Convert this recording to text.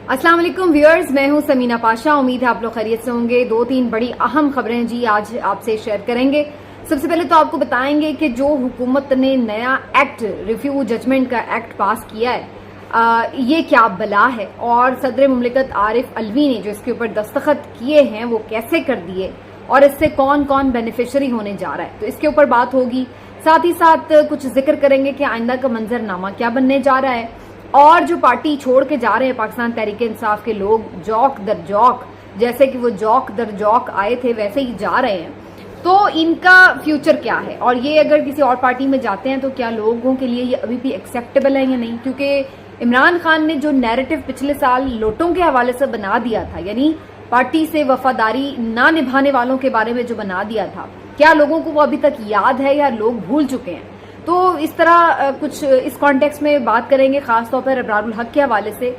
अस्सलाम वालेकुम व्यूअर्स, मैं हूं समीना पाशा। उम्मीद है आप लोग खैरियत से होंगे। 2-3 बड़ी अहम खबरें जी आज आपसे शेयर करेंगे। सबसे पहले तो आपको बताएंगे कि जो हुकूमत ने नया एक्ट रिव्यू जजमेंट का एक्ट पास किया है ये क्या बला है, और सदर मुमलिकत आरिफ अलवी ने जो इसके ऊपर दस्तखत किए हैं वो कैसे कर दिए, और इससे कौन कौन बेनिफिशियरी होने जा रहा है, तो इसके ऊपर बात होगी। साथ ही साथ कुछ जिक्र करेंगे कि आइंदा का मंजरनामा क्या बनने जा रहा है, और जो पार्टी छोड़ के जा रहे हैं पाकिस्तान तहरीक इंसाफ के लोग जौक दर जौक, जैसे कि वो जौक दर जौक आए थे वैसे ही जा रहे हैं, तो इनका फ्यूचर क्या है, और ये अगर किसी और पार्टी में जाते हैं तो क्या लोगों के लिए ये अभी भी एक्सेप्टेबल है या नहीं। क्योंकि इमरान खान ने जो नैरेटिव पिछले साल नोटों के हवाले से बना दिया था, यानी पार्टी से वफादारी ना निभाने वालों के बारे में जो बना दिया था, क्या लोगों को वो अभी तक याद है या लोग भूल चुके हैं। तो इस तरह कुछ इस कॉन्टेक्स्ट में बात करेंगे, खासतौर पर अबरारुल हक के हवाले से।